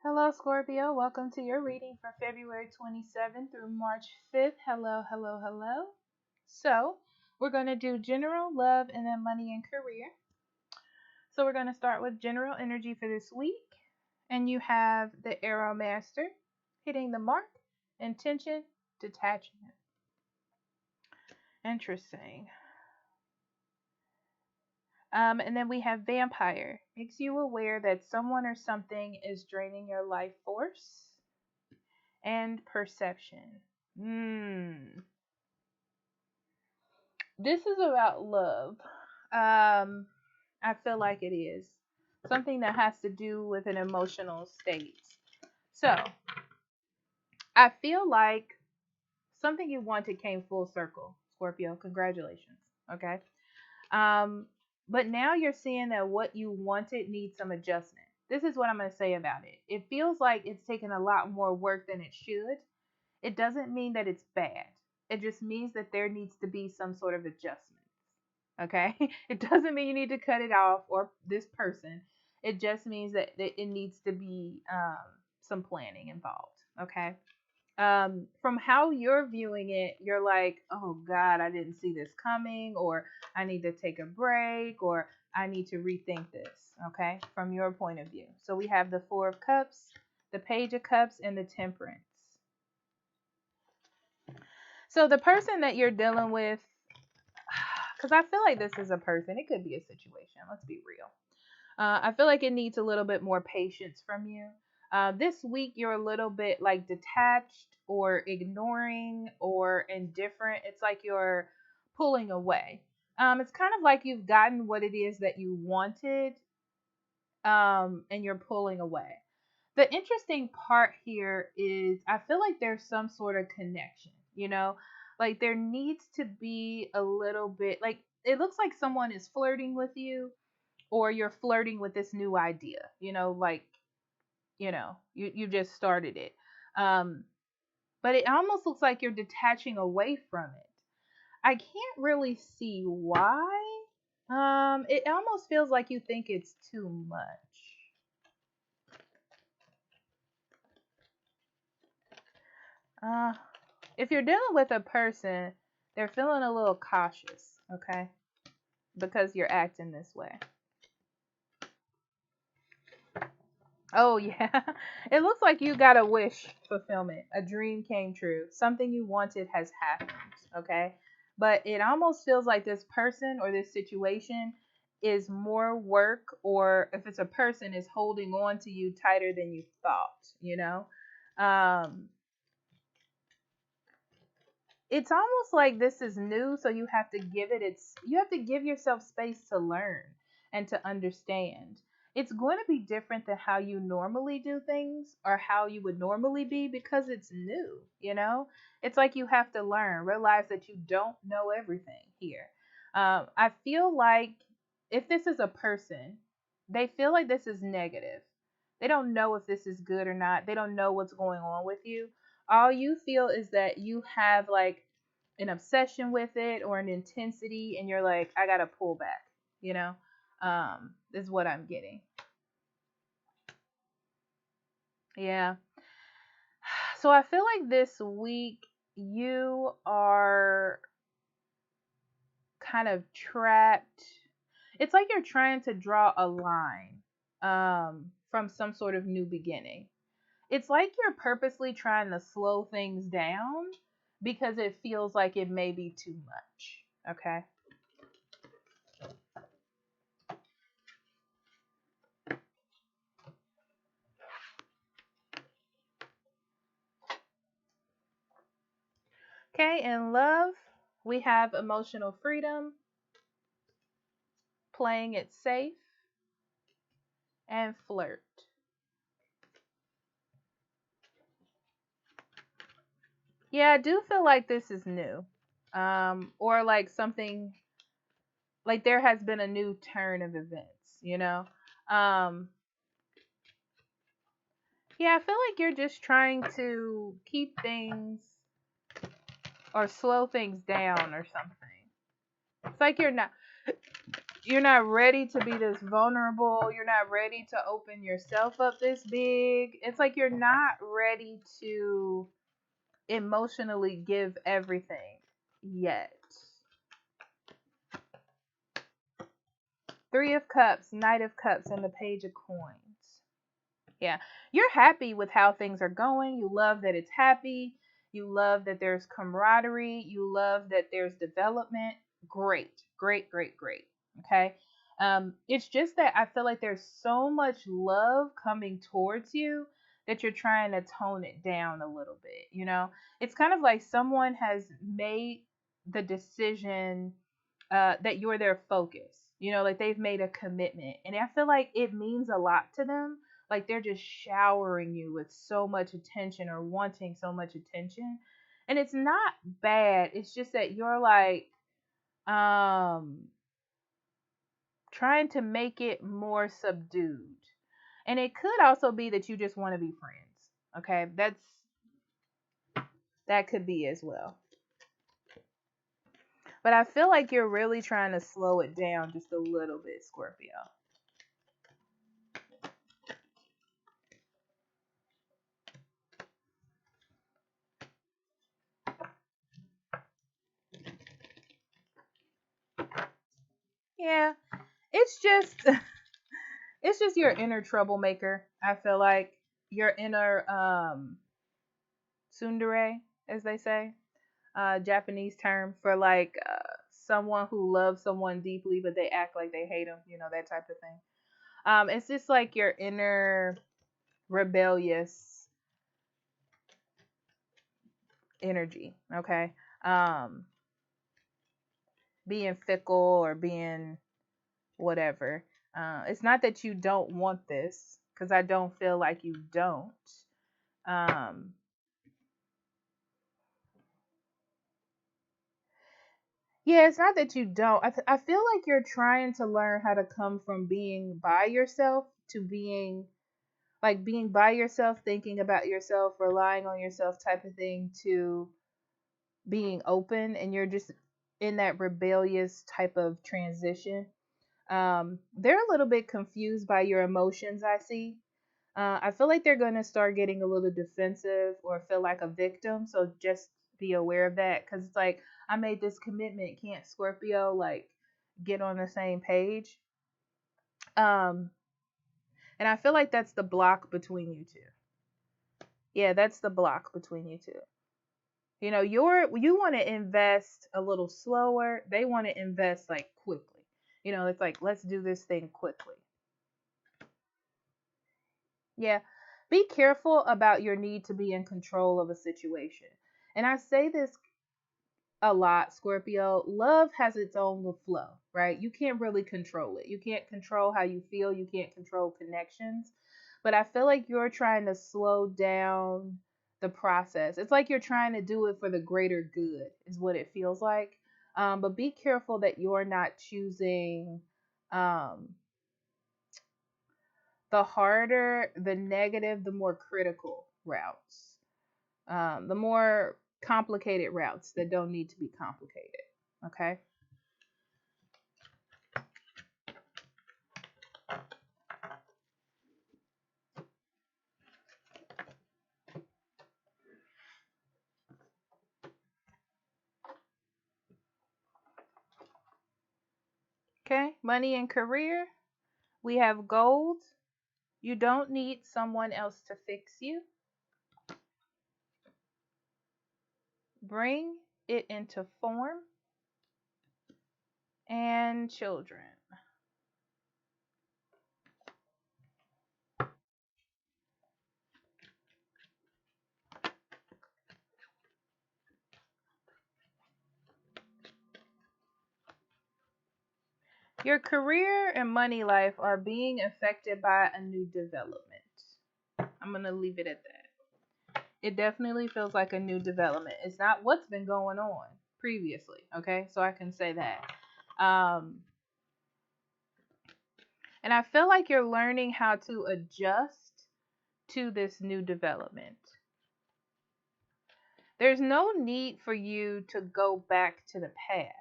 Hello, Scorpio. Welcome to your reading for February 27th through March 5th. Hello, hello, hello. So, we're going to do general, love, and then money and career. So, we're going to start with general energy for this week. And you have the Arrow Master hitting the mark, intention, detachment. Interesting. And then we have Vampire. Makes you aware that someone or something is draining your life force and perception. This is about love. I feel like it is something that has to do with an emotional state. So I feel like something you wanted came full circle, Scorpio. Congratulations. Okay. Um, but now you're seeing that what you wanted needs some adjustment. This is what I'm going to say about it. It feels like it's taken a lot more work than it should. It doesn't mean that it's bad. It just means that there needs to be some sort of adjustment. Okay? It doesn't mean you need to cut it off or this person. It just means that it needs to be some planning involved. Okay? From how you're viewing it, you're like, oh God, I didn't see this coming, or I need to take a break, or I need to rethink this. Okay? From your point of view. So we have the Four of Cups, the Page of Cups, and the Temperance. So the person that you're dealing with, because I feel like this is a person, it could be a situation. Let's be real. I feel like it needs a little bit more patience from you. This week, you're a little bit like detached or ignoring or indifferent. It's like you're pulling away. It's kind of like you've gotten what it is that you wanted, and you're pulling away. The interesting part here is I feel like there's some sort of connection, like there needs to be a little bit, like it looks like someone is flirting with you, or you're flirting with this new idea, like, you just started it. Um, but it almost looks like you're detaching away from it. I can't really see why. It almost feels like you think it's too much. Uh, if you're dealing with a person, they're feeling a little cautious, okay? Because you're acting this way. Oh, yeah. It looks like you got a wish fulfillment. A dream came true. Something you wanted has happened, okay? But it almost feels like this person or this situation is more work, or if it's a person, is holding on to you tighter than you thought. Um, it's almost like this is new, so you have to give yourself space to learn and to understand. It's going to be different than how you normally do things or how you would normally be, because it's new. It's like you have to learn, realize that you don't know everything here. I feel like if this is a person, they feel like this is negative. They don't know if this is good or not. They don't know what's going on with you. All you feel is that you have like an obsession with it or an intensity, and you're like, I gotta pull back, is what I'm getting. Yeah. So I feel like this week you are kind of trapped. It's like you're trying to draw a line from some sort of new beginning. It's like you're purposely trying to slow things down because it feels like it may be too much. Okay. Okay, in love, we have emotional freedom, playing it safe, and flirt. Yeah, I do feel like this is new. Or like something, like there has been a new turn of events. Um, yeah, I feel like you're just trying to keep things or slow things down or something. It's like you're not. You're not ready to be this vulnerable. You're not ready to open yourself up this big. It's like you're not ready to emotionally give everything yet. Three of Cups, Knight of Cups, and the Page of Coins. Yeah. You're happy with how things are going. You love that it's happy. You love that there's camaraderie. You love that there's development. Great. Great, great, great. Okay. It's just that I feel like there's so much love coming towards you that you're trying to tone it down a little bit, you know? It's kind of like someone has made the decision that you're their focus. You know, like they've made a commitment. And I feel like it means a lot to them. Like they're just showering you with so much attention or wanting so much attention. And it's not bad. It's just that you're like um trying to make it more subdued. And it could also be that you just want to be friends. Okay? That could be as well. But I feel like you're really trying to slow it down just a little bit, Scorpio. Yeah, it's just it's just your inner troublemaker. I feel like your inner tsundere, as they say, Japanese term for like someone who loves someone deeply, but they act like they hate them. You know, that type of thing. It's just like your inner rebellious energy. Okay, um, being fickle or being whatever. It's not that you don't want this, because I don't feel like you don't. Um, yeah, it's not that you don't. I feel like you're trying to learn how to come from being by yourself to being like being by yourself, thinking about yourself, relying on yourself type of thing to being open, and you're just in that rebellious type of transition. They're a little bit confused by your emotions, I see. I feel like they're going to start getting a little defensive or feel like a victim. So just be aware of that, because it's like, I made this commitment. Can't Scorpio like get on the same page? Um, and I feel like that's the block between you two. Yeah, that's the block between you two. You know, you want to invest a little slower. They want to invest like quickly. You know, it's like, let's do this thing quickly. Yeah. Be careful about your need to be in control of a situation. And I say this a lot, Scorpio. Love has its own flow, right? You can't really control it. You can't control how you feel. You can't control connections. But I feel like you're trying to slow down the process. It's like you're trying to do it for the greater good, is what it feels like. But be careful that you're not choosing um, the harder, the negative, the more critical routes, the more complicated routes that don't need to be complicated. Okay. Okay. Money and career. We have gold. You don't need someone else to fix you. Bring it into form. And children. Your career and money life are being affected by a new development. I'm going to leave it at that. It definitely feels like a new development. It's not what's been going on previously, okay? So I can say that. Um, and I feel like you're learning how to adjust to this new development. There's no need for you to go back to the past.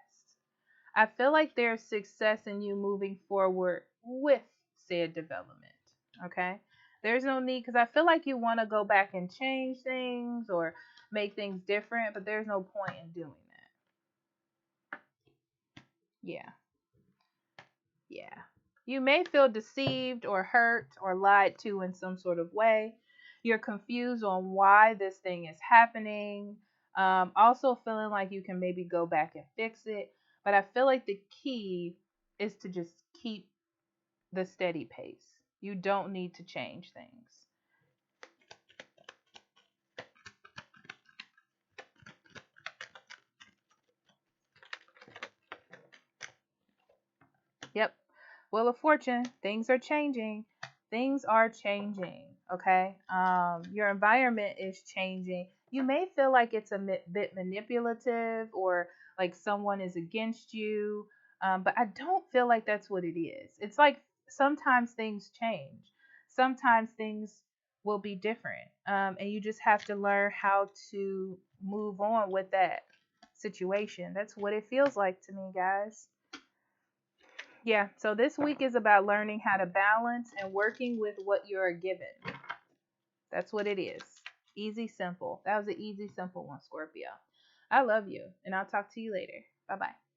I feel like there's success in you moving forward with said development. Okay? There's no need, because I feel like you want to go back and change things or make things different, but there's no point in doing that. Yeah. Yeah. You may feel deceived or hurt or lied to in some sort of way. You're confused on why this thing is happening. Also, feeling like you can maybe go back and fix it. But I feel like the key is to just keep the steady pace. You don't need to change things. Yep. Wheel of Fortune, things are changing. Things are changing. Okay. Your environment is changing. You may feel like it's a bit manipulative or like someone is against you, but I don't feel like that's what it is. It's like sometimes things change. Sometimes things will be different, and you just have to learn how to move on with that situation. That's what it feels like to me, guys. Yeah, so this week is about learning how to balance and working with what you're given. That's what it is. Easy, simple. That was an easy, simple one, Scorpio. I love you, and I'll talk to you later. Bye bye.